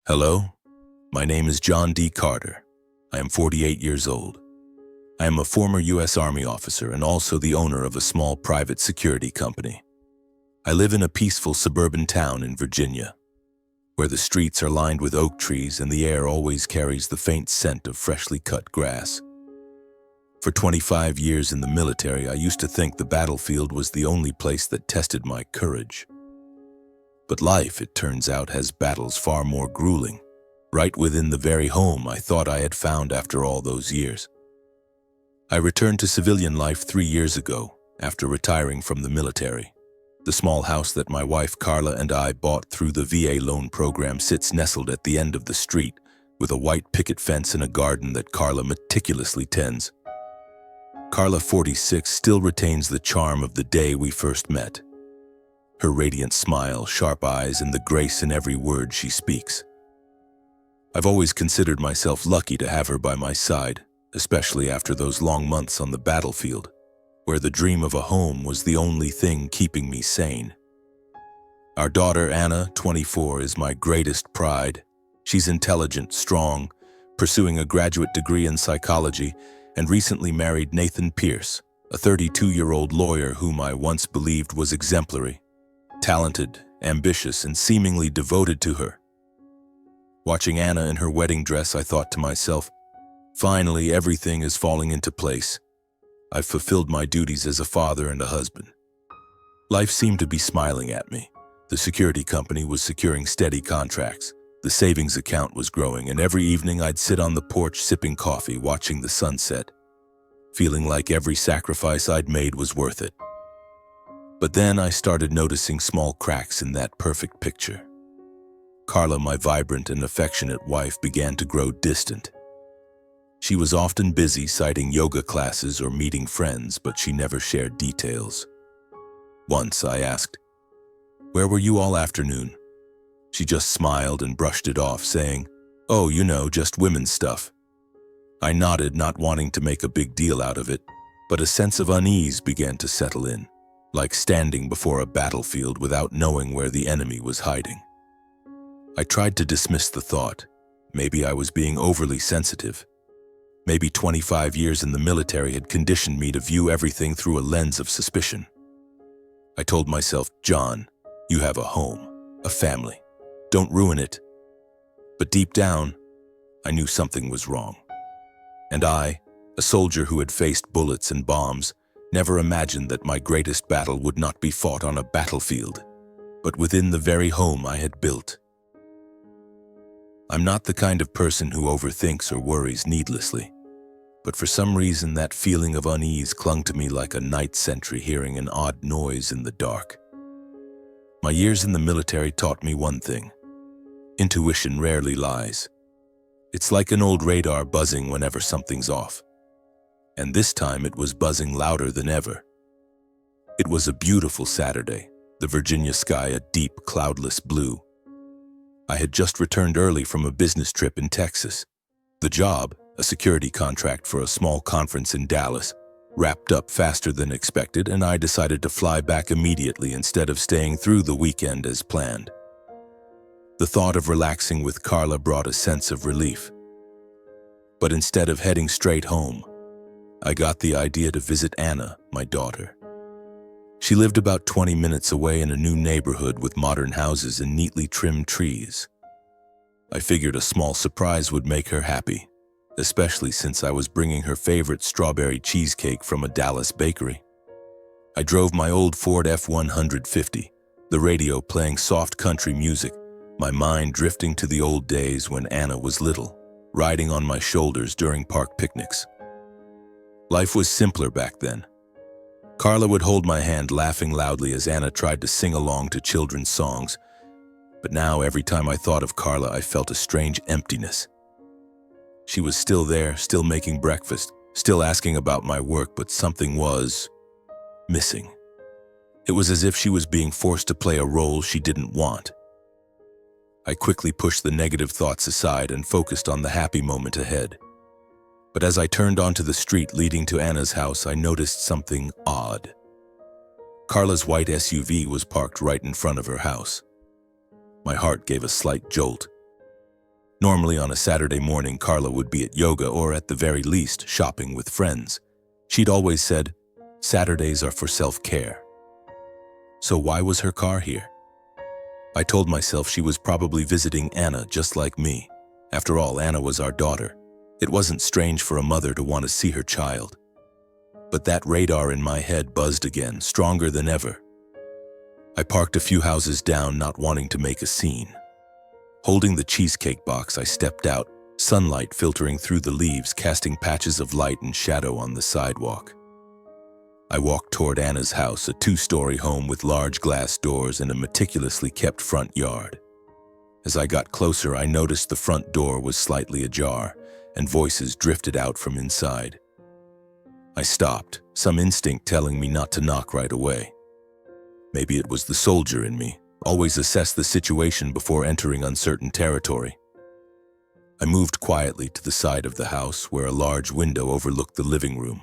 Hello, my name is John D. Carter. I am 48 years old. I am a former U.S. Army officer and also the owner of a small private security company. I live in a peaceful suburban town in Virginia, where the streets are lined with oak trees and the air always carries the faint scent of freshly cut grass. For 25 years in the military, I used to think the battlefield was the only place that tested my courage. But life, it turns out, has battles far more grueling, right within the very home I thought I had found after all those years. I returned to civilian life 3 years ago, after retiring from the military. The small house that my wife Carla and I bought through the VA loan program sits nestled at the end of the street, with a white picket fence and a garden that Carla meticulously tends. Carla, 46, still retains the charm of the day we first met. Her radiant smile, sharp eyes, and the grace in every word she speaks. I've always considered myself lucky to have her by my side, especially after those long months on the battlefield, where the dream of a home was the only thing keeping me sane. Our daughter, Anna, 24, is my greatest pride. She's intelligent, strong, pursuing a graduate degree in psychology, and recently married Nathan Pierce, a 32-year-old lawyer whom I once believed was exemplary, talented, ambitious, and seemingly devoted to her. Watching Anna in her wedding dress, I thought to myself, finally, everything is falling into place. I've fulfilled my duties as a father and a husband. Life seemed to be smiling at me. The security company was securing steady contracts. The savings account was growing, and every evening I'd sit on the porch sipping coffee, watching the sunset, feeling like every sacrifice I'd made was worth it. But then I started noticing small cracks in that perfect picture. Carla, my vibrant and affectionate wife, began to grow distant. She was often busy citing yoga classes or meeting friends, but she never shared details. Once I asked, "Where were you all afternoon?" She just smiled and brushed it off, saying, "Oh, just women's stuff." I nodded, not wanting to make a big deal out of it, but a sense of unease began to settle in, like standing before a battlefield without knowing where the enemy was hiding. I tried to dismiss the thought. Maybe I was being overly sensitive. Maybe 25 years in the military had conditioned me to view everything through a lens of suspicion. I told myself, "John, you have a home, a family. Don't ruin it." But deep down, I knew something was wrong. And I, a soldier who had faced bullets and bombs, never imagined that my greatest battle would not be fought on a battlefield, but within the very home I had built. I'm not the kind of person who overthinks or worries needlessly, but for some reason that feeling of unease clung to me like a night sentry hearing an odd noise in the dark. My years in the military taught me one thing: intuition rarely lies. It's like an old radar buzzing whenever something's off. And this time it was buzzing louder than ever. It was a beautiful Saturday, the Virginia sky a deep, cloudless blue. I had just returned early from a business trip in Texas. The job, a security contract for a small conference in Dallas, wrapped up faster than expected, and I decided to fly back immediately instead of staying through the weekend as planned. The thought of relaxing with Carla brought a sense of relief. But instead of heading straight home, I got the idea to visit Anna, my daughter. She lived about 20 minutes away in a new neighborhood with modern houses and neatly trimmed trees. I figured a small surprise would make her happy, especially since I was bringing her favorite strawberry cheesecake from a Dallas bakery. I drove my old Ford F-150, the radio playing soft country music, my mind drifting to the old days when Anna was little, riding on my shoulders during park picnics. Life was simpler back then. Carla would hold my hand, laughing loudly as Anna tried to sing along to children's songs. But now, every time I thought of Carla, I felt a strange emptiness. She was still there, still making breakfast, still asking about my work, but something was missing. It was as if she was being forced to play a role she didn't want. I quickly pushed the negative thoughts aside and focused on the happy moment ahead. But as I turned onto the street leading to Anna's house, I noticed something odd. Carla's white SUV was parked right in front of her house. My heart gave a slight jolt. Normally on a Saturday morning, Carla would be at yoga or at the very least shopping with friends. She'd always said, Saturdays are for self-care. So why was her car here? I told myself she was probably visiting Anna just like me. After all, Anna was our daughter. It wasn't strange for a mother to want to see her child. But that radar in my head buzzed again, stronger than ever. I parked a few houses down, not wanting to make a scene. Holding the cheesecake box, I stepped out, sunlight filtering through the leaves, casting patches of light and shadow on the sidewalk. I walked toward Anna's house, a 2-story home with large glass doors and a meticulously kept front yard. As I got closer, I noticed the front door was slightly ajar, and voices drifted out from inside. I stopped, some instinct telling me not to knock right away. Maybe it was the soldier in me. Always assess the situation before entering uncertain territory. I moved quietly to the side of the house where a large window overlooked the living room.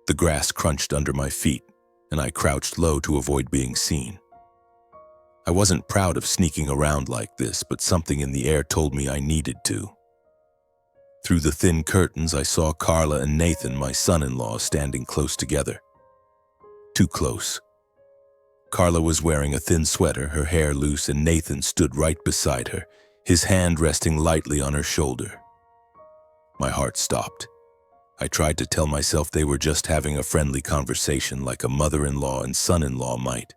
The grass crunched under my feet, and I crouched low to avoid being seen. I wasn't proud of sneaking around like this, but something in the air told me I needed to. Through the thin curtains, I saw Carla and Nathan, my son-in-law, standing close together. Too close. Carla was wearing a thin sweater, her hair loose, and Nathan stood right beside her, his hand resting lightly on her shoulder. My heart stopped. I tried to tell myself they were just having a friendly conversation like a mother-in-law and son-in-law might.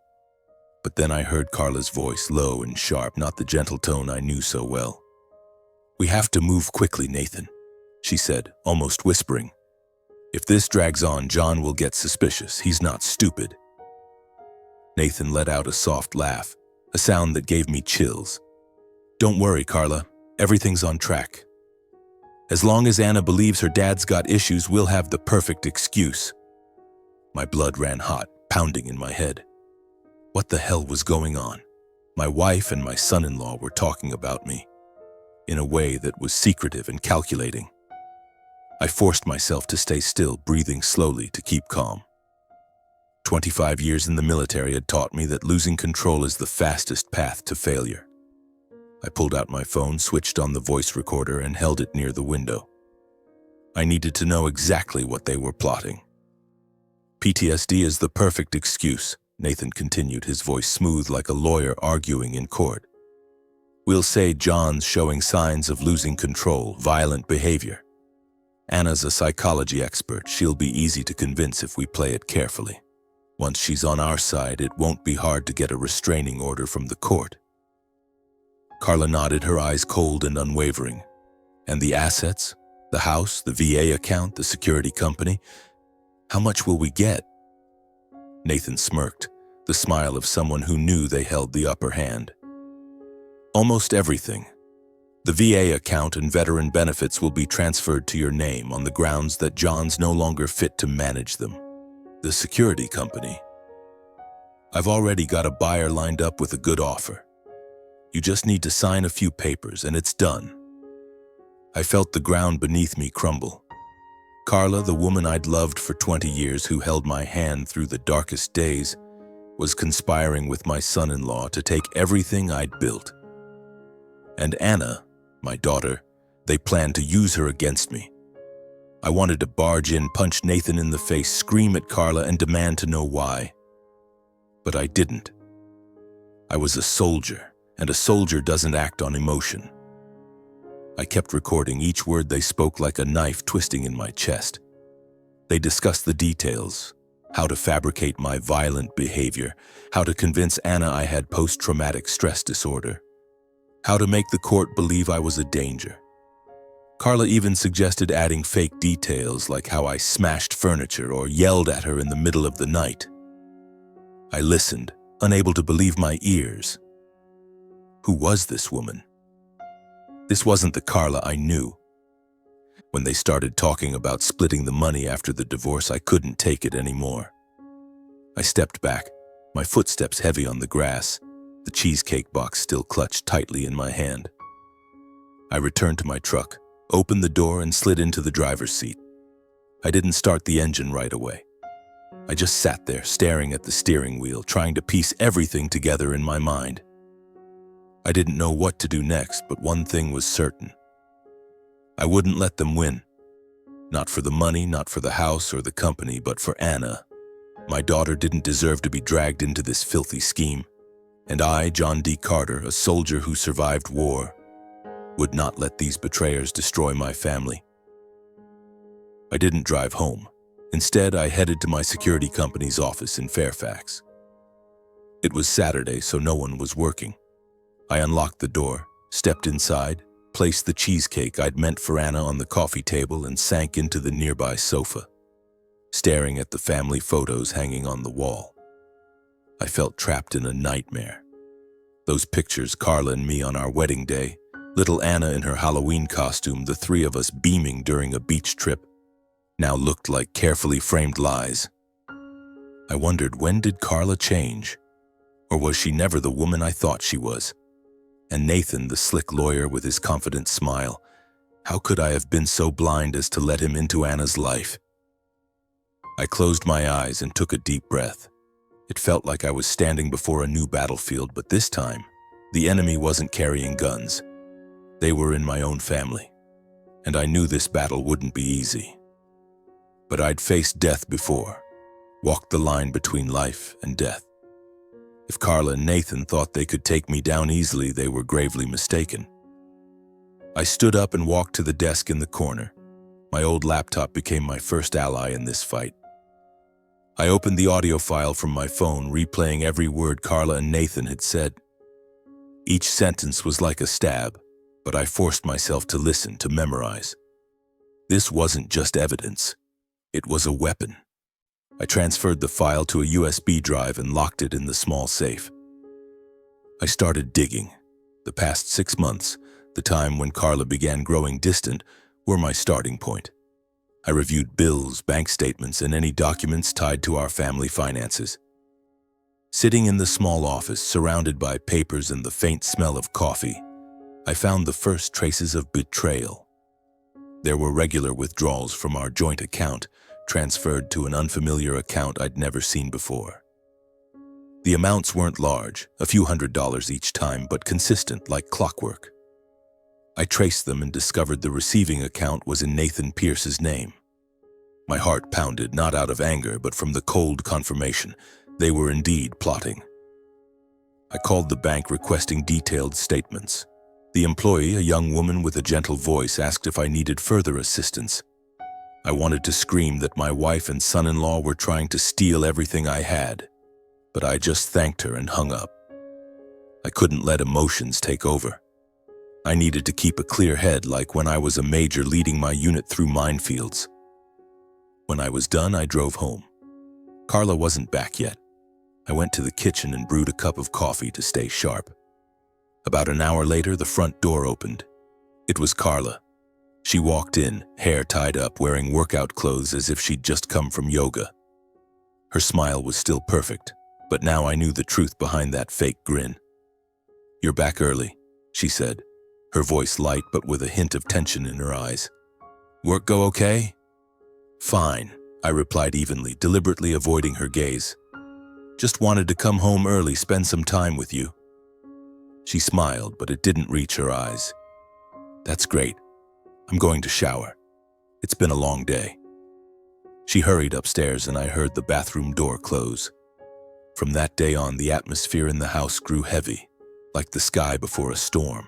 But then I heard Carla's voice, low and sharp, not the gentle tone I knew so well. "We have to move quickly, Nathan," she said, almost whispering. "If this drags on, John will get suspicious. He's not stupid." Nathan let out a soft laugh, a sound that gave me chills. "Don't worry, Carla. Everything's on track. As long as Anna believes her dad's got issues, we'll have the perfect excuse." My blood ran hot, pounding in my head. What the hell was going on? My wife and my son-in-law were talking about me, in a way that was secretive and calculating. I forced myself to stay still, breathing slowly to keep calm. 25 years in the military had taught me that losing control is the fastest path to failure. I pulled out my phone, switched on the voice recorder, and held it near the window. I needed to know exactly what they were plotting. "PTSD is the perfect excuse," Nathan continued, his voice smooth like a lawyer arguing in court. "We'll say John's showing signs of losing control, violent behavior. Anna's a psychology expert. She'll be easy to convince if we play it carefully. Once she's on our side, it won't be hard to get a restraining order from the court." Carla nodded, her eyes cold and unwavering. "And the assets? The house, the VA account, the security company? How much will we get?" Nathan smirked, the smile of someone who knew they held the upper hand. "Almost everything. The VA account and veteran benefits will be transferred to your name on the grounds that John's no longer fit to manage them. The security company. I've already got a buyer lined up with a good offer. You just need to sign a few papers and it's done." I felt the ground beneath me crumble. Carla, the woman I'd loved for 20 years, who held my hand through the darkest days, was conspiring with my son-in-law to take everything I'd built. And Anna, my daughter, they planned to use her against me. I wanted to barge in, punch Nathan in the face, scream at Carla, and demand to know why. But I didn't. I was a soldier, and a soldier doesn't act on emotion. I kept recording each word they spoke like a knife twisting in my chest. They discussed the details, how to fabricate my violent behavior, how to convince Anna I had post-traumatic stress disorder, how to make the court believe I was a danger. Carla even suggested adding fake details like how I smashed furniture or yelled at her in the middle of the night. I listened, unable to believe my ears. Who was this woman? This wasn't the Carla I knew. When they started talking about splitting the money after the divorce, I couldn't take it anymore. I stepped back, my footsteps heavy on the grass, the cheesecake box still clutched tightly in my hand. I returned to my truck, opened the door, and slid into the driver's seat. I didn't start the engine right away. I just sat there, staring at the steering wheel, trying to piece everything together in my mind. I didn't know what to do next, but one thing was certain. I wouldn't let them win. Not for the money, not for the house or the company, but for Anna. My daughter didn't deserve to be dragged into this filthy scheme. And I, John D. Carter, a soldier who survived war, would not let these betrayers destroy my family. I didn't drive home. Instead, I headed to my security company's office in Fairfax. It was Saturday, so no one was working. I unlocked the door, stepped inside, placed the cheesecake I'd meant for Anna on the coffee table, and sank into the nearby sofa, staring at the family photos hanging on the wall. I felt trapped in a nightmare. Those pictures, Carla and me on our wedding day, little Anna in her Halloween costume, the three of us beaming during a beach trip, now looked like carefully framed lies. I wondered, when did Carla change? Or was she never the woman I thought she was? And Nathan, the slick lawyer with his confident smile, how could I have been so blind as to let him into Anna's life? I closed my eyes and took a deep breath. It felt like I was standing before a new battlefield, but this time, the enemy wasn't carrying guns. They were in my own family, and I knew this battle wouldn't be easy. But I'd faced death before, walked the line between life and death. If Carla and Nathan thought they could take me down easily, they were gravely mistaken. I stood up and walked to the desk in the corner. My old laptop became my first ally in this fight. I opened the audio file from my phone, replaying every word Carla and Nathan had said. Each sentence was like a stab, but I forced myself to listen, to memorize. This wasn't just evidence. It was a weapon. I transferred the file to a USB drive and locked it in the small safe. I started digging. The past 6 months, the time when Carla began growing distant, were my starting point. I reviewed bills, bank statements, and any documents tied to our family finances. Sitting in the small office, surrounded by papers and the faint smell of coffee, I found the first traces of betrayal. There were regular withdrawals from our joint account, transferred to an unfamiliar account I'd never seen before. The amounts weren't large, a few $100s each time, but consistent like clockwork. I traced them and discovered the receiving account was in Nathan Pierce's name. My heart pounded, not out of anger, but from the cold confirmation. They were indeed plotting. I called the bank requesting detailed statements. The employee, a young woman with a gentle voice, asked if I needed further assistance. I wanted to scream that my wife and son-in-law were trying to steal everything I had, but I just thanked her and hung up. I couldn't let emotions take over. I needed to keep a clear head, like when I was a major leading my unit through minefields. When I was done, I drove home. Carla wasn't back yet. I went to the kitchen and brewed a cup of coffee to stay sharp. About an hour later, the front door opened. It was Carla. She walked in, hair tied up, wearing workout clothes as if she'd just come from yoga. Her smile was still perfect, but now I knew the truth behind that fake grin. "You're back early," she said, her voice light but with a hint of tension in her eyes. "Work go okay?" "Fine," I replied evenly, deliberately avoiding her gaze. "Just wanted to come home early, spend some time with you." She smiled, but it didn't reach her eyes. "That's great. I'm going to shower. It's been a long day." She hurried upstairs and I heard the bathroom door close. From that day on, the atmosphere in the house grew heavy, like the sky before a storm.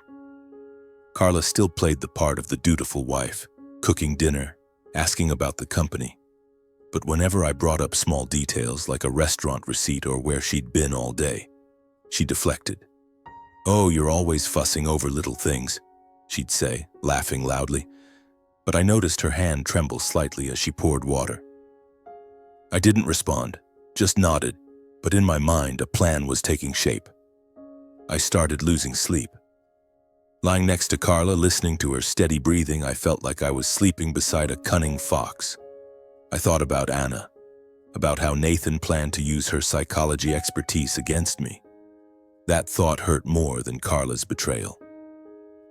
Carla still played the part of the dutiful wife, cooking dinner, asking about the company. But whenever I brought up small details like a restaurant receipt or where she'd been all day, she deflected. "Oh, you're always fussing over little things," she'd say, laughing loudly. But I noticed her hand tremble slightly as she poured water. I didn't respond, just nodded, but in my mind a plan was taking shape. I started losing sleep. Lying next to Carla, listening to her steady breathing, I felt like I was sleeping beside a cunning fox. I thought about Anna, about how Nathan planned to use her psychology expertise against me. That thought hurt more than Carla's betrayal.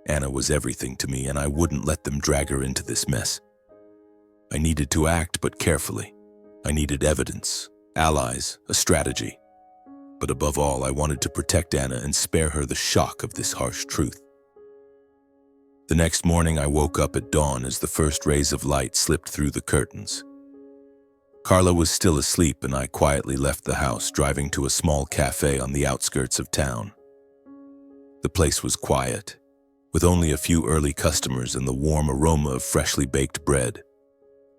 Anna was everything to me, and I wouldn't let them drag her into this mess. I needed to act, but carefully. I needed evidence, allies, a strategy. But above all, I wanted to protect Anna and spare her the shock of this harsh truth. The next morning, I woke up at dawn as the first rays of light slipped through the curtains. Carla was still asleep, and I quietly left the house, driving to a small cafe on the outskirts of town. The place was quiet, with only a few early customers and the warm aroma of freshly baked bread.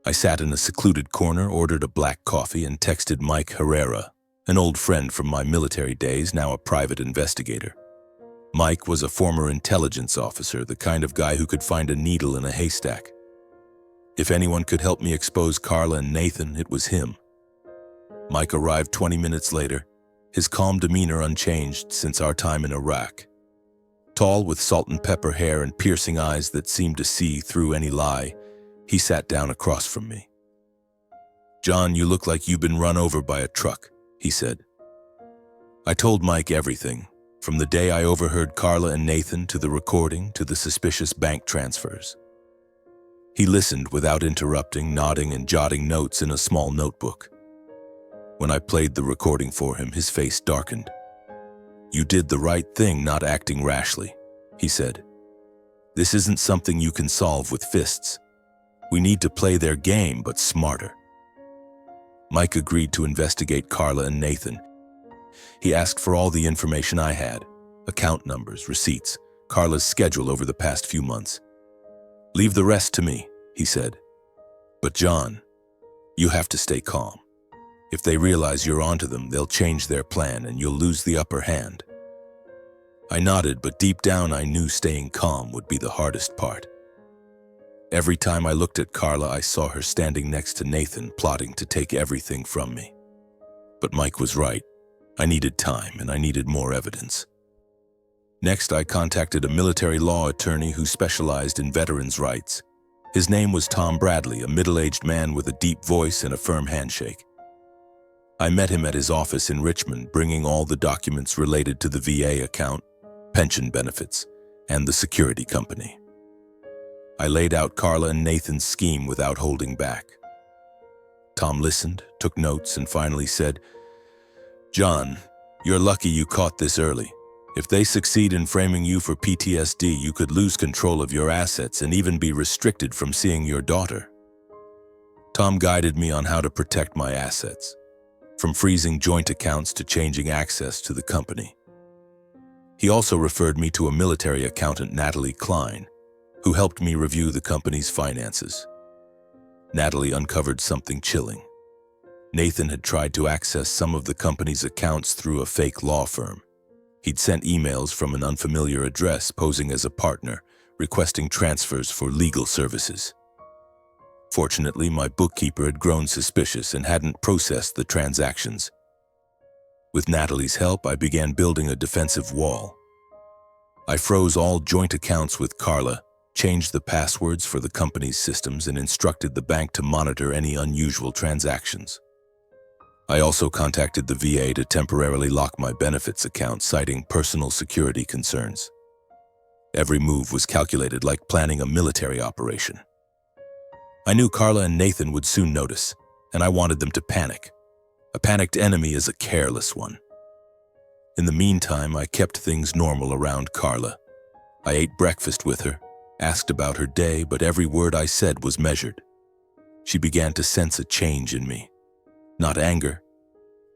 I sat in a secluded corner, ordered a black coffee, and texted Mike Herrera, an old friend from my military days, now a private investigator. Mike was a former intelligence officer, the kind of guy who could find a needle in a haystack. If anyone could help me expose Carla and Nathan, it was him. Mike arrived 20 minutes later, his calm demeanor unchanged since our time in Iraq. Tall, with salt and pepper hair and piercing eyes that seemed to see through any lie, he sat down across from me. "John, you look like you've been run over by a truck," he said. I told Mike everything, from the day I overheard Carla and Nathan to the recording to the suspicious bank transfers. He listened without interrupting, nodding and jotting notes in a small notebook. When I played the recording for him, his face darkened. "You did the right thing not acting rashly," he said. "This isn't something you can solve with fists. We need to play their game, but smarter." Mike agreed to investigate Carla and Nathan. He asked for all the information I had: account numbers, receipts, Carla's schedule over the past few months. "Leave the rest to me," he said. "But John, you have to stay calm. If they realize you're onto them, they'll change their plan and you'll lose the upper hand." I nodded, but deep down I knew staying calm would be the hardest part. Every time I looked at Carla, I saw her standing next to Nathan, plotting to take everything from me. But Mike was right. I needed time, and I needed more evidence. Next, I contacted a military law attorney who specialized in veterans' rights. His name was Tom Bradley, a middle-aged man with a deep voice and a firm handshake. I met him at his office in Richmond, bringing all the documents related to the VA account, pension benefits, and the security company. I laid out Carla and Nathan's scheme without holding back. Tom listened, took notes, and finally said, "John, you're lucky you caught this early. If they succeed in framing you for PTSD, you could lose control of your assets and even be restricted from seeing your daughter." Tom guided me on how to protect my assets, from freezing joint accounts to changing access to the company. He also referred me to a military accountant, Natalie Klein, who helped me review the company's finances. Natalie uncovered something chilling. Nathan had tried to access some of the company's accounts through a fake law firm. He'd sent emails from an unfamiliar address posing as a partner, requesting transfers for legal services. Fortunately, my bookkeeper had grown suspicious and hadn't processed the transactions. With Natalie's help, I began building a defensive wall. I froze all joint accounts with Carla, changed the passwords for the company's systems, and instructed the bank to monitor any unusual transactions. I also contacted the VA to temporarily lock my benefits account, citing personal security concerns. Every move was calculated like planning a military operation. I knew Carla and Nathan would soon notice, and I wanted them to panic. A panicked enemy is a careless one. In the meantime, I kept things normal around Carla. I ate breakfast with her, asked about her day, but every word I said was measured. She began to sense a change in me. Not anger,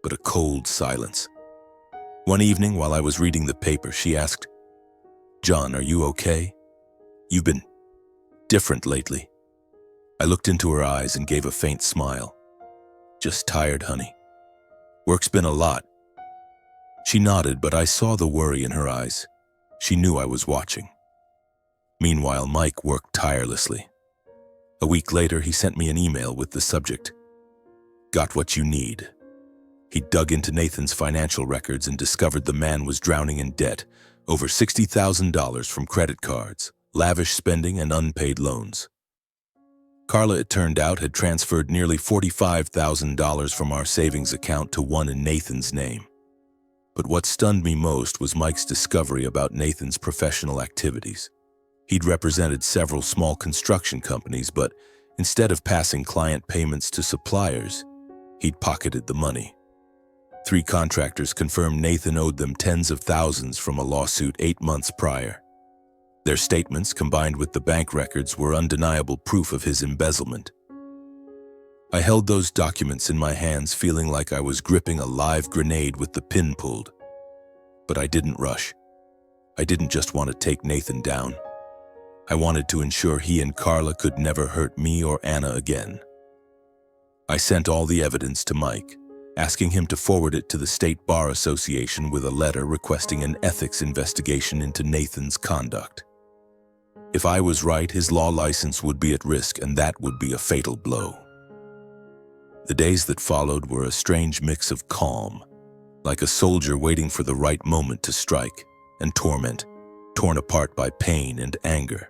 but a cold silence. One evening, while I was reading the paper, she asked, "John, are you okay? You've been different lately." I looked into her eyes and gave a faint smile. "Just tired, honey. Work's been a lot." She nodded, but I saw the worry in her eyes. She knew I was watching. Meanwhile, Mike worked tirelessly. A week later, he sent me an email with the subject, "Got what you need." He dug into Nathan's financial records and discovered the man was drowning in debt, over $60,000 from credit cards, lavish spending, and unpaid loans. Carla, it turned out, had transferred nearly $45,000 from our savings account to one in Nathan's name. But what stunned me most was Mike's discovery about Nathan's professional activities. He'd represented several small construction companies, but instead of passing client payments to suppliers, he'd pocketed the money. 3 contractors confirmed Nathan owed them tens of thousands from a lawsuit 8 months prior. Their statements, combined with the bank records, were undeniable proof of his embezzlement. I held those documents in my hands, feeling like I was gripping a live grenade with the pin pulled. But I didn't rush. I didn't just want to take Nathan down. I wanted to ensure he and Carla could never hurt me or Anna again. I sent all the evidence to Mike, asking him to forward it to the State Bar Association with a letter requesting an ethics investigation into Nathan's conduct. If I was right, his law license would be at risk, and that would be a fatal blow. The days that followed were a strange mix of calm, like a soldier waiting for the right moment to strike, and torment, torn apart by pain and anger.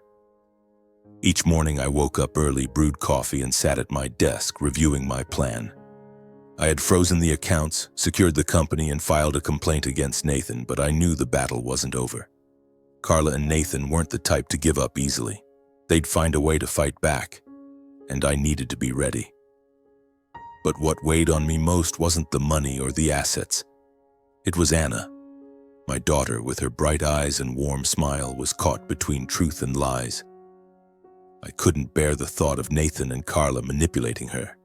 Each morning I woke up early, brewed coffee, and sat at my desk reviewing my plan. I had frozen the accounts, secured the company, and filed a complaint against Nathan, but I knew the battle wasn't over. Carla and Nathan weren't the type to give up easily. They'd find a way to fight back, and I needed to be ready. But what weighed on me most wasn't the money or the assets. It was Anna. My daughter, with her bright eyes and warm smile, was caught between truth and lies. I couldn't bear the thought of Nathan and Carla manipulating her,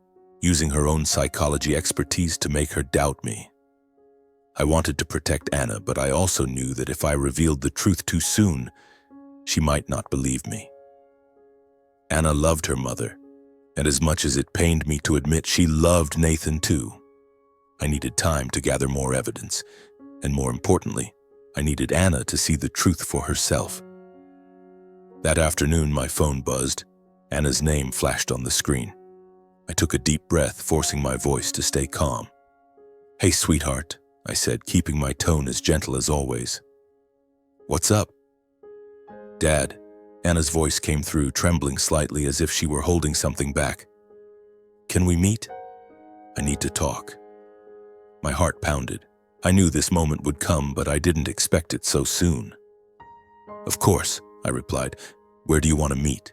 using her own psychology expertise to make her doubt me. I wanted to protect Anna, but I also knew that if I revealed the truth too soon, she might not believe me. Anna loved her mother, and as much as it pained me to admit, she loved Nathan too. I needed time to gather more evidence, and more importantly, I needed Anna to see the truth for herself. That afternoon, my phone buzzed. Anna's name flashed on the screen. I took a deep breath, forcing my voice to stay calm. "Hey, sweetheart," I said, keeping my tone as gentle as always. "What's up?" "Dad." Anna's voice came through, trembling slightly as if she were holding something back. "Can we meet? I need to talk." My heart pounded. I knew this moment would come, but I didn't expect it so soon. "Of course," I replied. "Where do you want to meet?"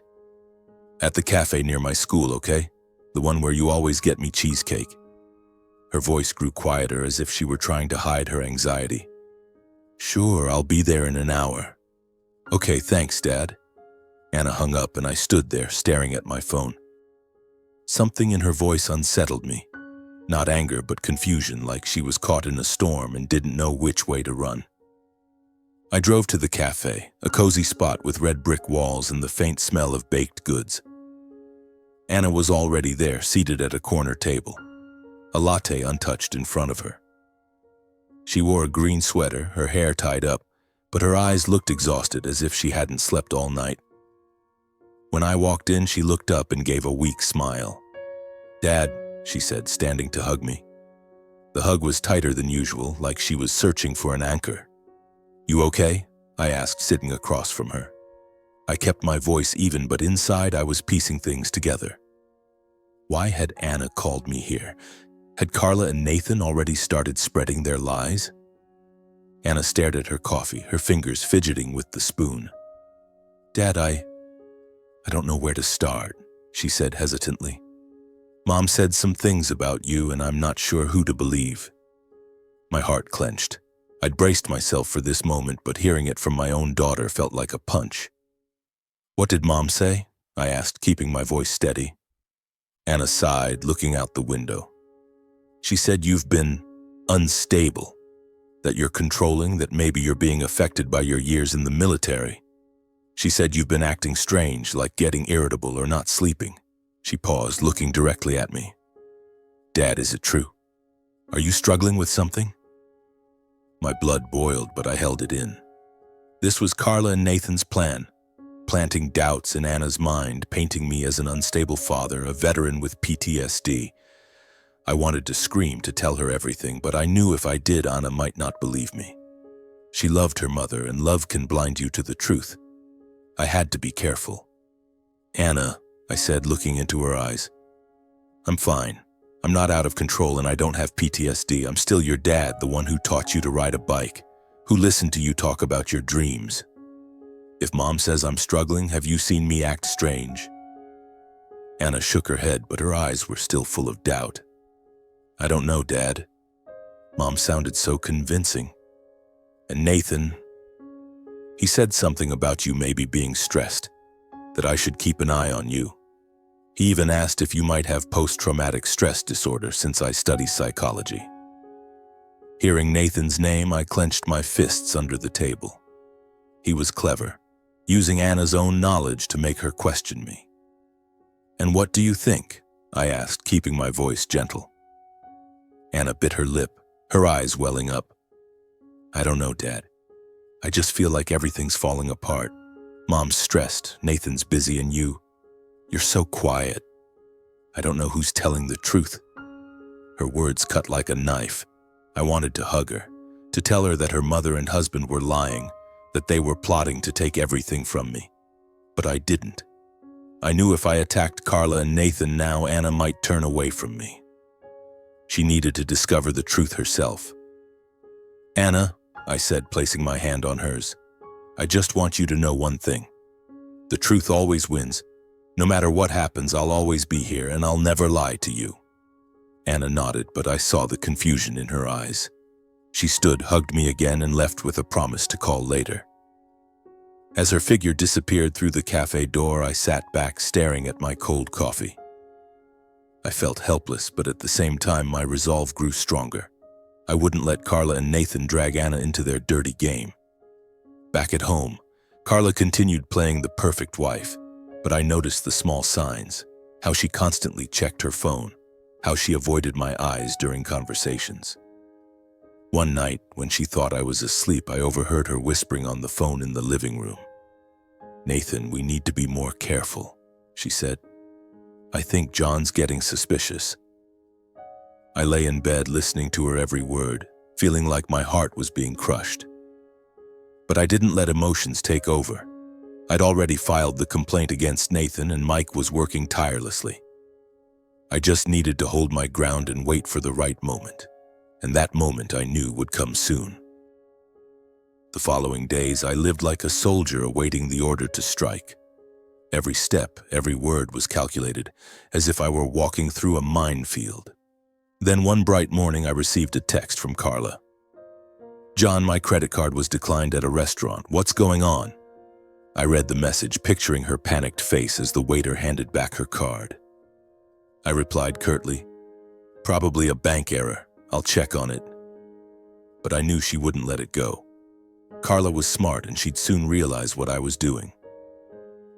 "At the cafe near my school, okay? The one where you always get me cheesecake." Her voice grew quieter, as if she were trying to hide her anxiety. "Sure, I'll be there in an hour." "Okay, thanks, Dad." Anna hung up, and I stood there, staring at my phone. Something in her voice unsettled me. Not anger, but confusion, like she was caught in a storm and didn't know which way to run. I drove to the cafe, a cozy spot with red brick walls and the faint smell of baked goods. Anna was already there, seated at a corner table, a latte untouched in front of her. She wore a green sweater, her hair tied up, but her eyes looked exhausted, as if she hadn't slept all night. When I walked in, she looked up and gave a weak smile. "Dad," she said, standing to hug me. The hug was tighter than usual, like she was searching for an anchor. "You okay?" I asked, sitting across from her. I kept my voice even, but inside I was piecing things together. Why had Anna called me here? Had Carla and Nathan already started spreading their lies? Anna stared at her coffee, her fingers fidgeting with the spoon. "Dad, I don't know where to start," she said hesitantly. "Mom said some things about you, and I'm not sure who to believe." My heart clenched. I'd braced myself for this moment, but hearing it from my own daughter felt like a punch. "What did Mom say?" I asked, keeping my voice steady. Anna sighed, looking out the window. "She said you've been unstable, that you're controlling, that maybe you're being affected by your years in the military. She said you've been acting strange, like getting irritable or not sleeping." She paused, looking directly at me. "Dad, is it true? Are you struggling with something?" My blood boiled, but I held it in. This was Carla and Nathan's plan, planting doubts in Anna's mind, painting me as an unstable father, a veteran with PTSD. I wanted to scream, to tell her everything, but I knew if I did, Anna might not believe me. She loved her mother, and love can blind you to the truth. I had to be careful. "Anna," I said, looking into her eyes, "I'm fine. I'm not out of control, and I don't have PTSD. I'm still your dad, the one who taught you to ride a bike, who listened to you talk about your dreams. If Mom says I'm struggling, have you seen me act strange?" Anna shook her head, but her eyes were still full of doubt. "I don't know, Dad." Mom sounded so convincing. And Nathan, he said something about you maybe being stressed, that I should keep an eye on you. He even asked if you might have post-traumatic stress disorder since I study psychology. Hearing Nathan's name, I clenched my fists under the table. He was clever, using Anna's own knowledge to make her question me. "And what do you think?" I asked, keeping my voice gentle. Anna bit her lip, her eyes welling up. "I don't know, Dad. I just feel like everything's falling apart. Mom's stressed, Nathan's busy, and you're so quiet. I don't know who's telling the truth." Her words cut like a knife. I wanted to hug her, to tell her that her mother and husband were lying, that they were plotting to take everything from me. But I didn't. I knew if I attacked Carla and Nathan now, Anna might turn away from me. She needed to discover the truth herself. "Anna," I said, placing my hand on hers, "I just want you to know one thing. The truth always wins. No matter what happens, I'll always be here and I'll never lie to you." Anna nodded, but I saw the confusion in her eyes. She stood, hugged me again, and left with a promise to call later. As her figure disappeared through the cafe door, I sat back staring at my cold coffee. I felt helpless, but at the same time my resolve grew stronger. I wouldn't let Carla and Nathan drag Anna into their dirty game. Back at home, Carla continued playing the perfect wife, but I noticed the small signs, how she constantly checked her phone, how she avoided my eyes during conversations. One night, when she thought I was asleep, I overheard her whispering on the phone in the living room. "Nathan, we need to be more careful," she said. "I think John's getting suspicious." I lay in bed listening to her every word, feeling like my heart was being crushed. But I didn't let emotions take over. I'd already filed the complaint against Nathan, and Mike was working tirelessly. I just needed to hold my ground and wait for the right moment, and that moment I knew would come soon. The following days, I lived like a soldier awaiting the order to strike. Every step, every word was calculated, as if I were walking through a minefield. Then one bright morning, I received a text from Carla. "John, my credit card was declined at a restaurant. What's going on?" I read the message, picturing her panicked face as the waiter handed back her card. I replied curtly, "Probably a bank error. I'll check on it." But I knew she wouldn't let it go. Carla was smart, and she'd soon realize what I was doing.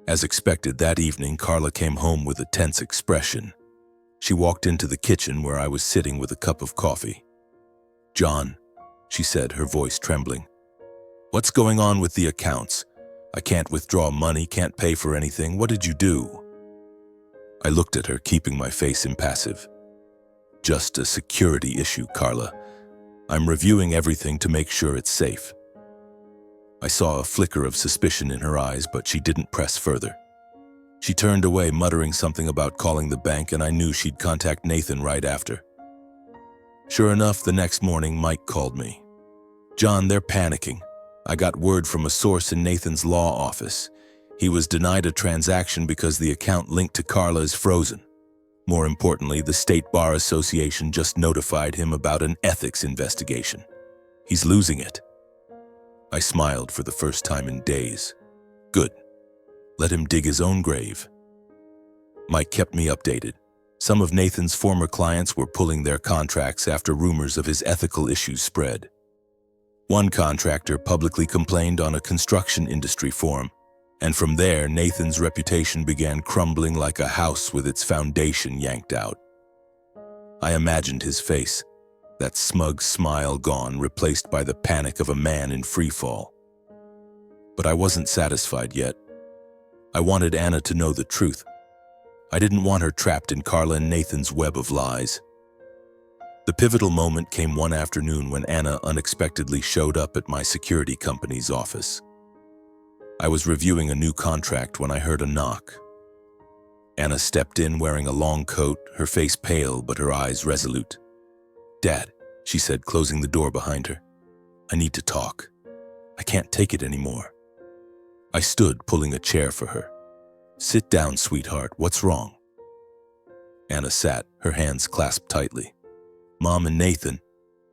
As expected, that evening, Carla came home with a tense expression. She walked into the kitchen where I was sitting with a cup of coffee. "John," she said, her voice trembling, "what's going on with the accounts? I can't withdraw money, can't pay for anything. What did you do?" I looked at her, keeping my face impassive. "Just a security issue, Carla. I'm reviewing everything to make sure it's safe." I saw a flicker of suspicion in her eyes, but she didn't press further. She turned away, muttering something about calling the bank, and I knew she'd contact Nathan right after. Sure enough, the next morning, Mike called me. "John, they're panicking. I got word from a source in Nathan's law office. He was denied a transaction because the account linked to Carla is frozen. More importantly, the State Bar Association just notified him about an ethics investigation. He's losing it." I smiled for the first time in days. Good. Let him dig his own grave. Mike kept me updated. Some of Nathan's former clients were pulling their contracts after rumors of his ethical issues spread. One contractor publicly complained on a construction industry forum, and from there, Nathan's reputation began crumbling like a house with its foundation yanked out. I imagined his face, that smug smile gone, replaced by the panic of a man in free fall. But I wasn't satisfied yet. I wanted Anna to know the truth. I didn't want her trapped in Carla and Nathan's web of lies. The pivotal moment came one afternoon when Anna unexpectedly showed up at my security company's office. I was reviewing a new contract when I heard a knock. Anna stepped in wearing a long coat, her face pale but her eyes resolute. "Dad," she said, closing the door behind her. "I need to talk. I can't take it anymore." I stood, pulling a chair for her. "Sit down, sweetheart. What's wrong?" Anna sat, her hands clasped tightly. "Mom and Nathan,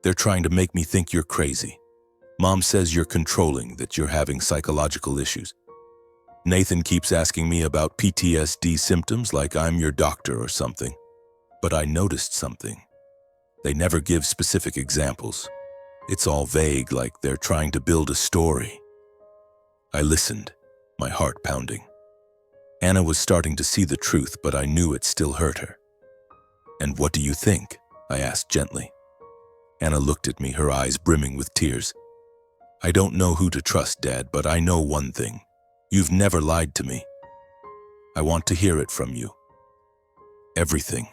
They're trying to make me think you're crazy. Mom says you're controlling, that you're having psychological issues. Nathan keeps asking me about PTSD symptoms like I'm your doctor or something. But I noticed something. They never give specific examples. It's all vague, like they're trying to build a story. I listened, my heart pounding. Anna was starting to see the truth, but I knew it still hurt her. "And what do you think?" I asked gently. Anna looked at me, her eyes brimming with tears. "I don't know who to trust, Dad, but I know one thing. You've never lied to me. I want to hear it from you. Everything."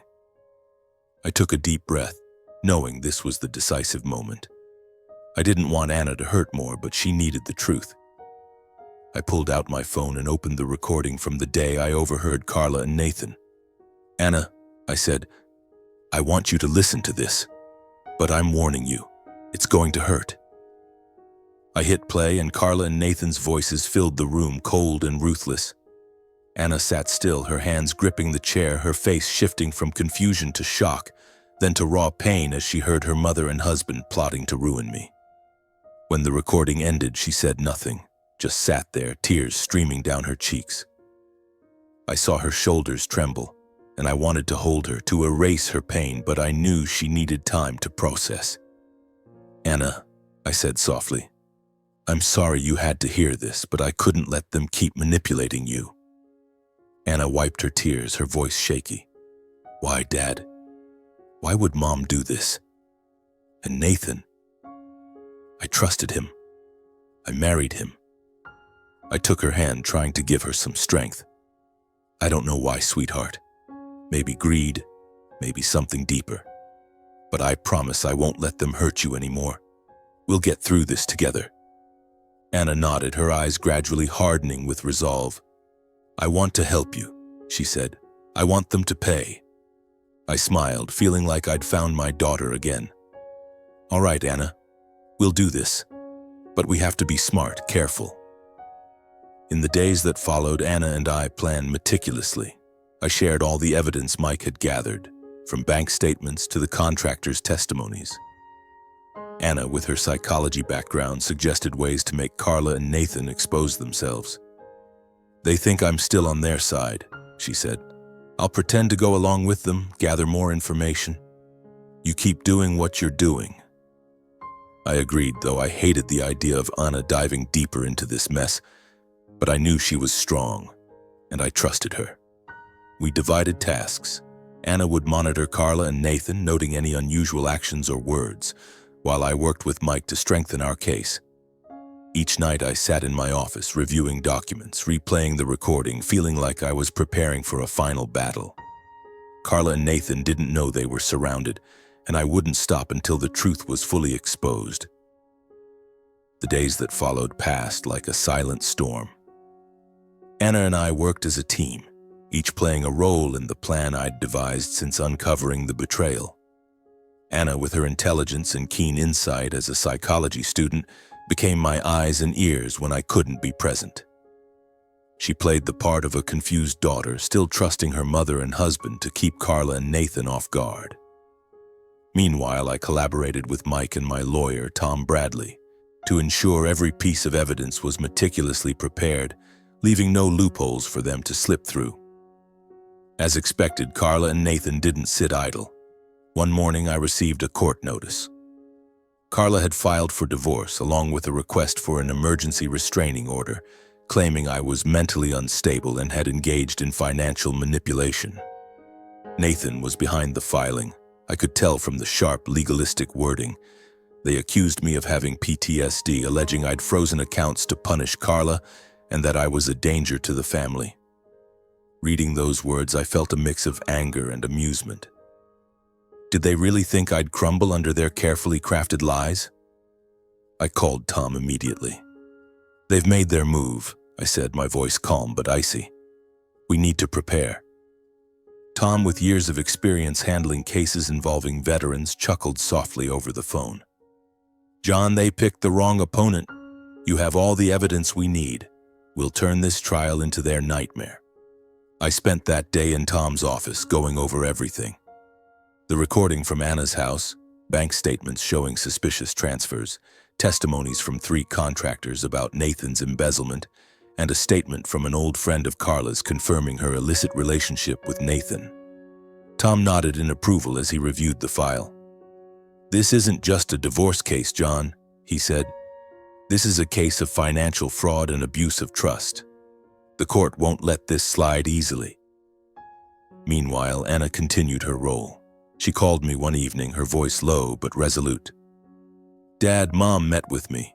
I took a deep breath, knowing this was the decisive moment. I didn't want Anna to hurt more, but she needed the truth. I pulled out my phone and opened the recording from the day I overheard Carla and Nathan. "Anna," I said, "I want you to listen to this, but I'm warning you, it's going to hurt." I hit play, and Carla and Nathan's voices filled the room, cold and ruthless. Anna sat still, her hands gripping the chair, her face shifting from confusion to shock, then to raw pain as she heard her mother and husband plotting to ruin me. When the recording ended, she said nothing, just sat there, tears streaming down her cheeks. I saw her shoulders tremble, and I wanted to hold her, to erase her pain, but I knew she needed time to process. "Anna," I said softly, "I'm sorry you had to hear this, but I couldn't let them keep manipulating you." Anna wiped her tears, her voice shaky. "Why, Dad? Why would Mom do this? And Nathan? I trusted him. I married him." I took her hand, trying to give her some strength. "I don't know why, sweetheart. Maybe greed, maybe something deeper. But I promise I won't let them hurt you anymore. We'll get through this together." Anna nodded, her eyes gradually hardening with resolve. "I want to help you," she said. "I want them to pay." I smiled, feeling like I'd found my daughter again. "All right, Anna, we'll do this. But we have to be smart, careful." In the days that followed, Anna and I planned meticulously. I shared all the evidence Mike had gathered, from bank statements to the contractors' testimonies. Anna, with her psychology background, suggested ways to make Carla and Nathan expose themselves. "They think I'm still on their side," she said. "I'll pretend to go along with them, gather more information. You keep doing what you're doing." I agreed, though I hated the idea of Anna diving deeper into this mess, but I knew she was strong, and I trusted her. We divided tasks. Anna would monitor Carla and Nathan, noting any unusual actions or words, while I worked with Mike to strengthen our case. Each night I sat in my office, reviewing documents, replaying the recording, feeling like I was preparing for a final battle. Carla and Nathan didn't know they were surrounded, and I wouldn't stop until the truth was fully exposed. The days that followed passed like a silent storm. Anna and I worked as a team, each playing a role in the plan I'd devised since uncovering the betrayal. Anna, with her intelligence and keen insight as a psychology student, became my eyes and ears when I couldn't be present. She played the part of a confused daughter, still trusting her mother and husband to keep Carla and Nathan off guard. Meanwhile, I collaborated with Mike and my lawyer, Tom Bradley, to ensure every piece of evidence was meticulously prepared, leaving no loopholes for them to slip through. As expected, Carla and Nathan didn't sit idle. One morning, I received a court notice. Carla had filed for divorce, along with a request for an emergency restraining order, claiming I was mentally unstable and had engaged in financial manipulation. Nathan was behind the filing. I could tell from the sharp, legalistic wording. They accused me of having PTSD, alleging I'd frozen accounts to punish Carla and that I was a danger to the family. Reading those words, I felt a mix of anger and amusement. Did they really think I'd crumble under their carefully crafted lies? I called Tom immediately. "They've made their move," I said, my voice calm but icy. "We need to prepare." Tom, with years of experience handling cases involving veterans, chuckled softly over the phone. "John, they picked the wrong opponent. You have all the evidence we need. We'll turn this trial into their nightmare." I spent that day in Tom's office, going over everything. The recording from Anna's house, bank statements showing suspicious transfers, testimonies from 3 contractors about Nathan's embezzlement, and a statement from an old friend of Carla's confirming her illicit relationship with Nathan. Tom nodded in approval as he reviewed the file. "This isn't just a divorce case, John," he said. "This is a case of financial fraud and abuse of trust. The court won't let this slide easily." Meanwhile, Anna continued her role. She called me one evening, her voice low but resolute. "Dad, Mom met with me.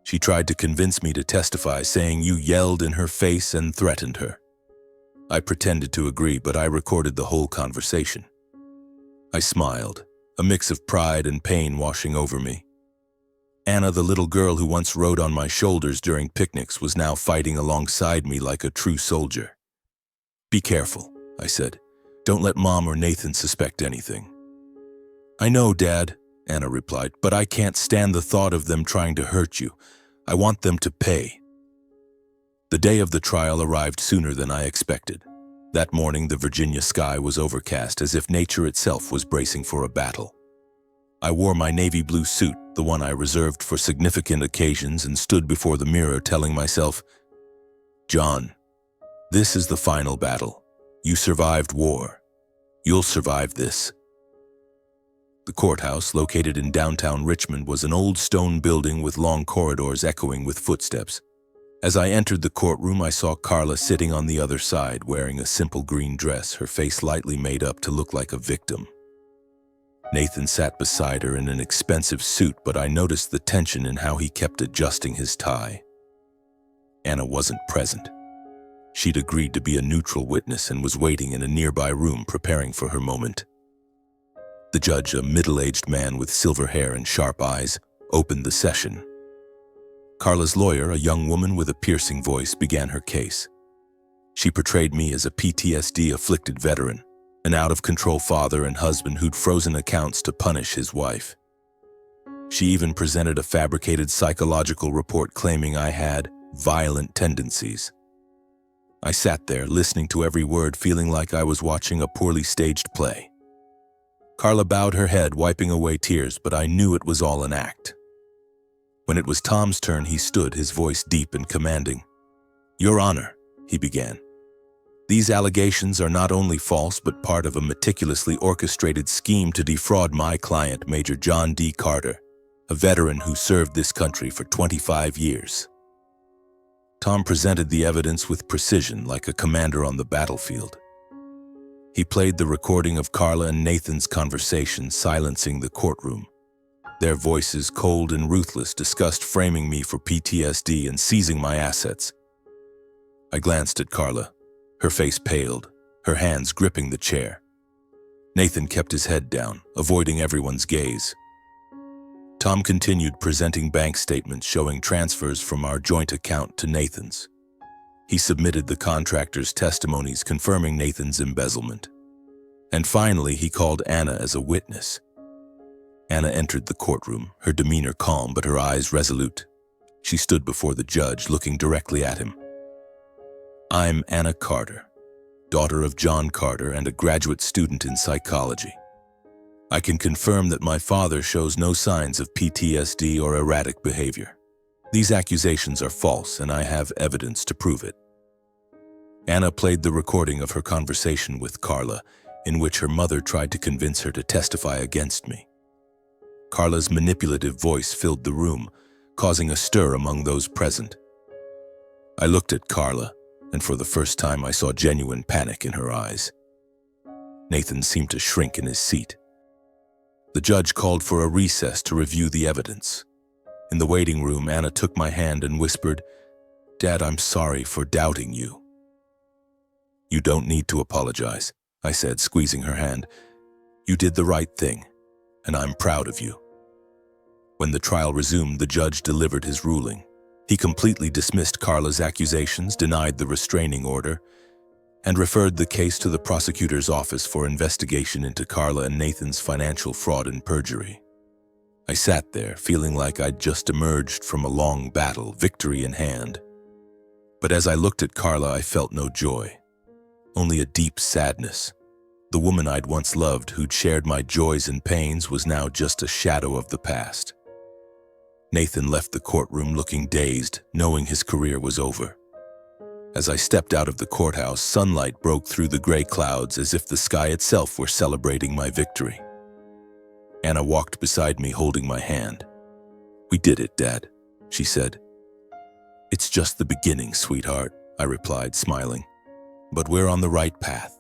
She tried to convince me to testify, saying you yelled in her face and threatened her." I pretended to agree, but I recorded the whole conversation. I smiled, a mix of pride and pain washing over me. Anna, the little girl who once rode on my shoulders during picnics, was now fighting alongside me like a true soldier. "Be careful," I said. "Don't let Mom or Nathan suspect anything." "I know, Dad," Anna replied, "but I can't stand the thought of them trying to hurt you. I want them to pay." The day of the trial arrived sooner than I expected. That morning, the Virginia sky was overcast, as if nature itself was bracing for a battle. I wore my navy blue suit, the one I reserved for significant occasions, and stood before the mirror telling myself, "John, this is the final battle. You survived war. You'll survive this." The courthouse, located in downtown Richmond, was an old stone building with long corridors echoing with footsteps. As I entered the courtroom, I saw Carla sitting on the other side, wearing a simple green dress, her face lightly made up to look like a victim. Nathan sat beside her in an expensive suit, but I noticed the tension in how he kept adjusting his tie. Anna wasn't present. She'd agreed to be a neutral witness and was waiting in a nearby room, preparing for her moment. The judge, a middle-aged man with silver hair and sharp eyes, opened the session. Carla's lawyer, a young woman with a piercing voice, began her case. She portrayed me as a PTSD-afflicted veteran, an out-of-control father and husband who'd frozen accounts to punish his wife. She even presented a fabricated psychological report claiming I had violent tendencies. I sat there, listening to every word, feeling like I was watching a poorly staged play. Carla bowed her head, wiping away tears, but I knew it was all an act. When it was Tom's turn, he stood, his voice deep and commanding. "Your Honor," he began, "these allegations are not only false but part of a meticulously orchestrated scheme to defraud my client, Major John D. Carter, a veteran who served this country for 25 years. Tom presented the evidence with precision, like a commander on the battlefield. He played the recording of Carla and Nathan's conversation, silencing the courtroom. Their voices, cold and ruthless, discussed framing me for PTSD and seizing my assets. I glanced at Carla. Her face paled, her hands gripping the chair. Nathan kept his head down, avoiding everyone's gaze. Tom continued, presenting bank statements showing transfers from our joint account to Nathan's. He submitted the contractors' testimonies confirming Nathan's embezzlement. And finally, he called Anna as a witness. Anna entered the courtroom, her demeanor calm but her eyes resolute. She stood before the judge, looking directly at him. "I'm Anna Carter, daughter of John Carter and a graduate student in psychology. I can confirm that my father shows no signs of PTSD or erratic behavior. These accusations are false, and I have evidence to prove it." Anna played the recording of her conversation with Carla, in which her mother tried to convince her to testify against me. Carla's manipulative voice filled the room, causing a stir among those present. I looked at Carla, and for the first time I saw genuine panic in her eyes. Nathan seemed to shrink in his seat. The judge called for a recess to review the evidence. In the waiting room, Anna took my hand and whispered, "Dad, I'm sorry for doubting you." "You don't need to apologize," I said, squeezing her hand. "You did the right thing, and I'm proud of you." When the trial resumed, the judge delivered his ruling. He completely dismissed Carla's accusations, denied the restraining order, and referred the case to the prosecutor's office for investigation into Carla and Nathan's financial fraud and perjury. I sat there, feeling like I'd just emerged from a long battle, victory in hand. But as I looked at Carla, I felt no joy, only a deep sadness. The woman I'd once loved, who'd shared my joys and pains, was now just a shadow of the past. Nathan left the courtroom looking dazed, knowing his career was over. As I stepped out of the courthouse, sunlight broke through the gray clouds as if the sky itself were celebrating my victory. Anna walked beside me, holding my hand. "We did it, Dad," she said. "It's just the beginning, sweetheart," I replied, smiling. "But we're on the right path."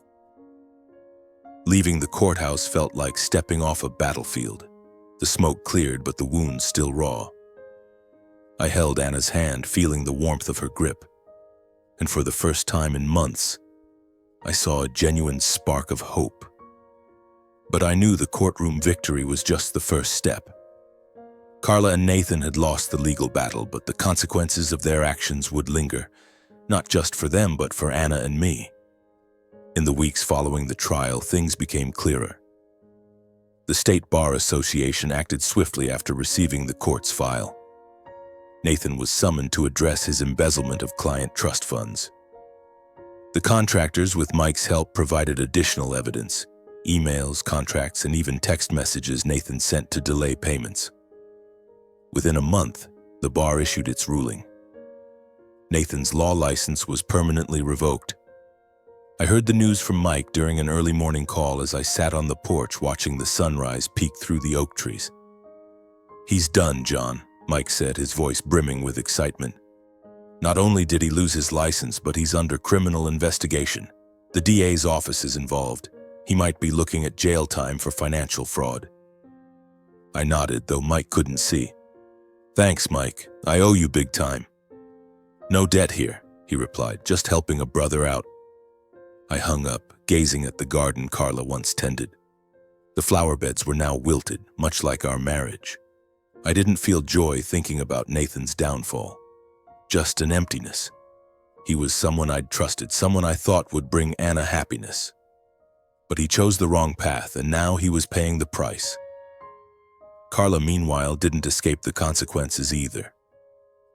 Leaving the courthouse felt like stepping off a battlefield. The smoke cleared, but the wounds still raw. I held Anna's hand, feeling the warmth of her grip. And for the first time in months, I saw a genuine spark of hope. But I knew the courtroom victory was just the first step. Carla and Nathan had lost the legal battle, but the consequences of their actions would linger, not just for them, but for Anna and me. In the weeks following the trial, things became clearer. The State Bar Association acted swiftly after receiving the court's file. Nathan was summoned to address his embezzlement of client trust funds. The contractors, with Mike's help, provided additional evidence: emails, contracts, and even text messages Nathan sent to delay payments. Within a month, the bar issued its ruling. Nathan's law license was permanently revoked. I heard the news from Mike during an early morning call as I sat on the porch watching the sunrise peek through the oak trees. "He's done, John," Mike said, his voice brimming with excitement. "Not only did he lose his license, but he's under criminal investigation. The DA's office is involved. He might be looking at jail time for financial fraud." I nodded, though Mike couldn't see. "Thanks, Mike. I owe you big time." "No debt here," he replied, "just helping a brother out." I hung up, gazing at the garden Carla once tended. The flower beds were now wilted, much like our marriage. I didn't feel joy thinking about Nathan's downfall, just an emptiness. He was someone I'd trusted, someone I thought would bring Anna happiness. But he chose the wrong path, and now he was paying the price. Carla, meanwhile, didn't escape the consequences either.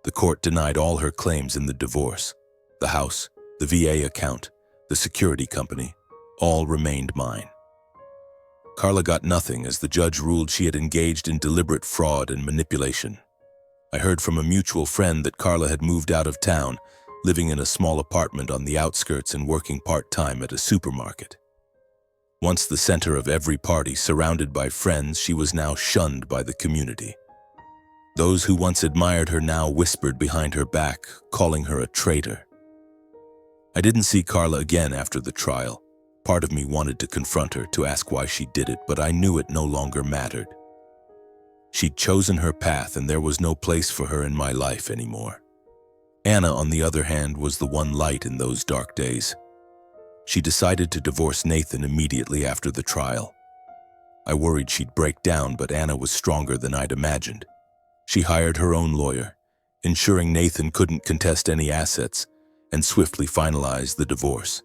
The court denied all her claims in the divorce. The house, the VA account, the security company, all remained mine. Carla got nothing, as the judge ruled she had engaged in deliberate fraud and manipulation. I heard from a mutual friend that Carla had moved out of town, living in a small apartment on the outskirts and working part-time at a supermarket. Once the center of every party, surrounded by friends, she was now shunned by the community. Those who once admired her now whispered behind her back, calling her a traitor. I didn't see Carla again after the trial. Part of me wanted to confront her, to ask why she did it, but I knew it no longer mattered. She'd chosen her path, and there was no place for her in my life anymore. Anna, on the other hand, was the one light in those dark days. She decided to divorce Nathan immediately after the trial. I worried she'd break down, but Anna was stronger than I'd imagined. She hired her own lawyer, ensuring Nathan couldn't contest any assets, and swiftly finalized the divorce.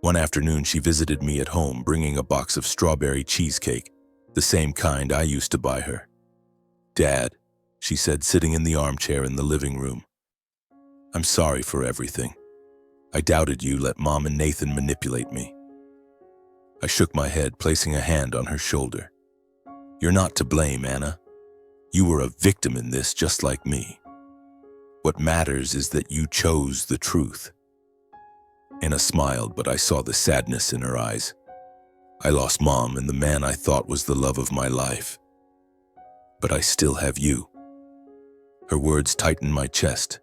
One afternoon, she visited me at home, bringing a box of strawberry cheesecake, the same kind I used to buy her. "Dad," she said, sitting in the armchair in the living room, "I'm sorry for everything. I doubted you, let Mom and Nathan manipulate me." I shook my head, placing a hand on her shoulder. "You're not to blame, Anna. You were a victim in this, just like me. What matters is that you chose the truth." Anna smiled, but I saw the sadness in her eyes. I lost Mom and the man I thought was the love of my life. But I still have you. Her words tightened my chest.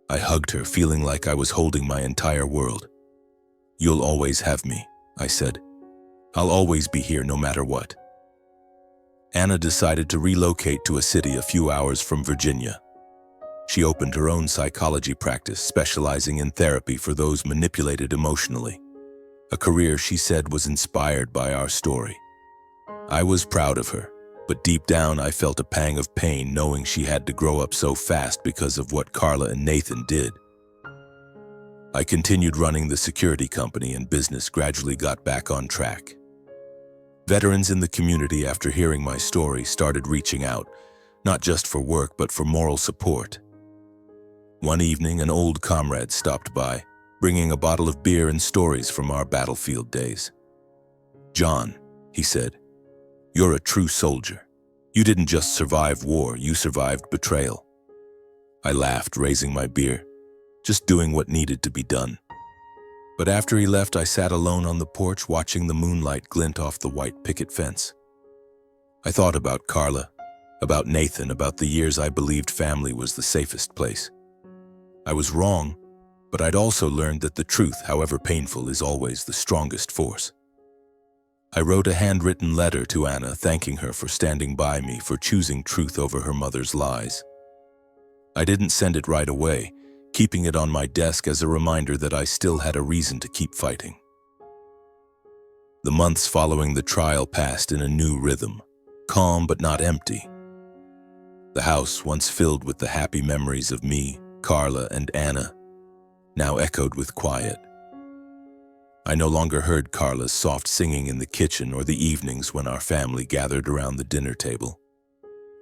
I hugged her, feeling like I was holding my entire world. "You'll always have me," I said. "I'll always be here no matter what." Anna decided to relocate to a city a few hours from Virginia. She opened her own psychology practice, specializing in therapy for those manipulated emotionally. A career she said was inspired by our story. I was proud of her, but deep down I felt a pang of pain knowing she had to grow up so fast because of what Carla and Nathan did. I continued running the security company, and business gradually got back on track. Veterans in the community, after hearing my story, started reaching out, not just for work but for moral support. One evening, an old comrade stopped by, bringing a bottle of beer and stories from our battlefield days. "John," he said, "you're a true soldier. You didn't just survive war, you survived betrayal." I laughed, raising my beer, just doing what needed to be done. But after he left, I sat alone on the porch watching the moonlight glint off the white picket fence. I thought about Carla, about Nathan, about the years I believed family was the safest place. I was wrong, but I'd also learned that the truth, however painful, is always the strongest force. I wrote a handwritten letter to Anna, thanking her for standing by me, for choosing truth over her mother's lies. I didn't send it right away, keeping it on my desk as a reminder that I still had a reason to keep fighting. The months following the trial passed in a new rhythm, calm but not empty. The house, once filled with the happy memories of me, Carla, and Anna, now echoed with quiet. I no longer heard Carla's soft singing in the kitchen or the evenings when our family gathered around the dinner table.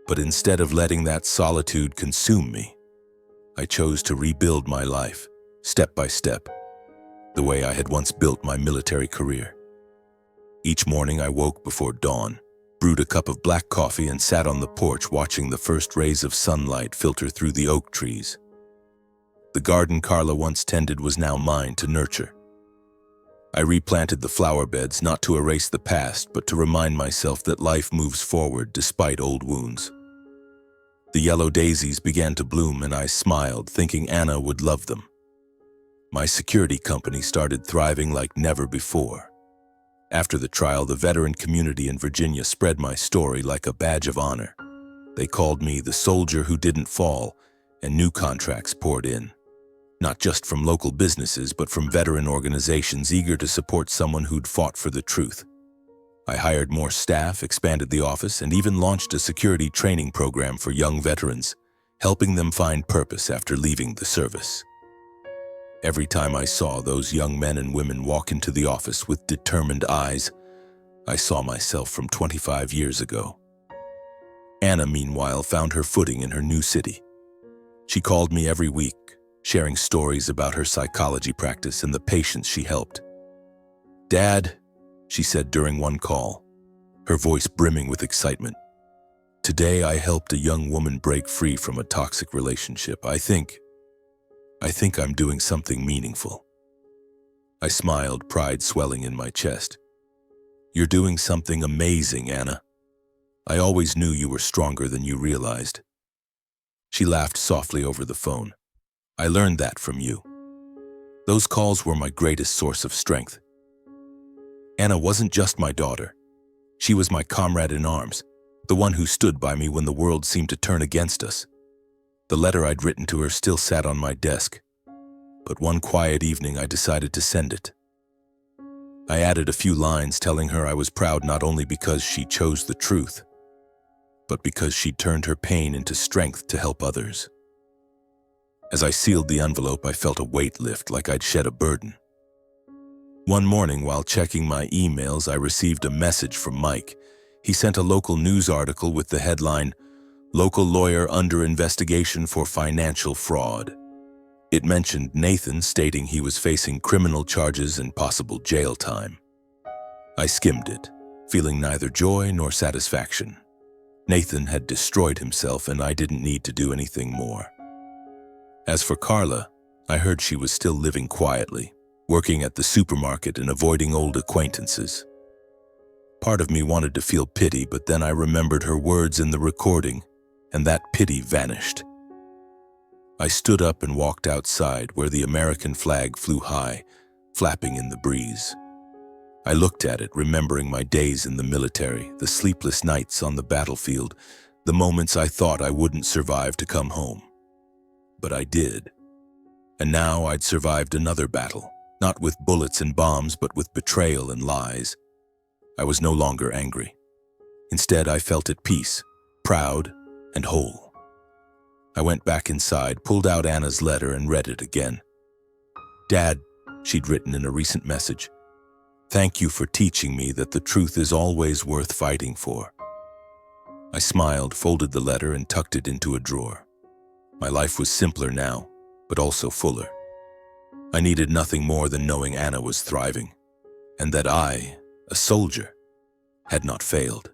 But instead of letting that solitude consume me, I chose to rebuild my life, step by step, the way I had once built my military career. Each morning I woke before dawn, brewed a cup of black coffee, and sat on the porch watching the first rays of sunlight filter through the oak trees. The garden Carla once tended was now mine to nurture. I replanted the flower beds, not to erase the past, but to remind myself that life moves forward despite old wounds. The yellow daisies began to bloom, and I smiled, thinking Anna would love them. My security company started thriving like never before. After the trial, the veteran community in Virginia spread my story like a badge of honor. They called me the soldier who didn't fall, and new contracts poured in. Not just from local businesses, but from veteran organizations eager to support someone who'd fought for the truth. I hired more staff, expanded the office, and even launched a security training program for young veterans, helping them find purpose after leaving the service. Every time I saw those young men and women walk into the office with determined eyes, I saw myself from 25 years ago. Anna, meanwhile, found her footing in her new city. She called me every week, sharing stories about her psychology practice and the patients she helped. "Dad," she said during one call, her voice brimming with excitement, "today I helped a young woman break free from a toxic relationship. I think I'm doing something meaningful." I smiled, pride swelling in my chest. "You're doing something amazing, Anna. I always knew you were stronger than you realized." She laughed softly over the phone. "I learned that from you." Those calls were my greatest source of strength. Anna wasn't just my daughter. She was my comrade in arms, the one who stood by me when the world seemed to turn against us. The letter I'd written to her still sat on my desk, but one quiet evening I decided to send it. I added a few lines telling her I was proud not only because she chose the truth, but because she turned her pain into strength to help others. As I sealed the envelope, I felt a weight lift, like I'd shed a burden. One morning, while checking my emails, I received a message from Mike. He sent a local news article with the headline, "Local Lawyer Under Investigation for Financial Fraud." It mentioned Nathan, stating he was facing criminal charges and possible jail time. I skimmed it, feeling neither joy nor satisfaction. Nathan had destroyed himself, and I didn't need to do anything more. As for Carla, I heard she was still living quietly, working at the supermarket and avoiding old acquaintances. Part of me wanted to feel pity, but then I remembered her words in the recording, and that pity vanished. I stood up and walked outside, where the American flag flew high, flapping in the breeze. I looked at it, remembering my days in the military, the sleepless nights on the battlefield, the moments I thought I wouldn't survive to come home. But I did. And now I'd survived another battle, not with bullets and bombs, but with betrayal and lies. I was no longer angry. Instead, I felt at peace, proud and whole. I went back inside, pulled out Anna's letter, and read it again. "Dad," she'd written in a recent message, "thank you for teaching me that the truth is always worth fighting for." I smiled, folded the letter, and tucked it into a drawer. My life was simpler now, but also fuller. I needed nothing more than knowing Anna was thriving, and that I, a soldier, had not failed.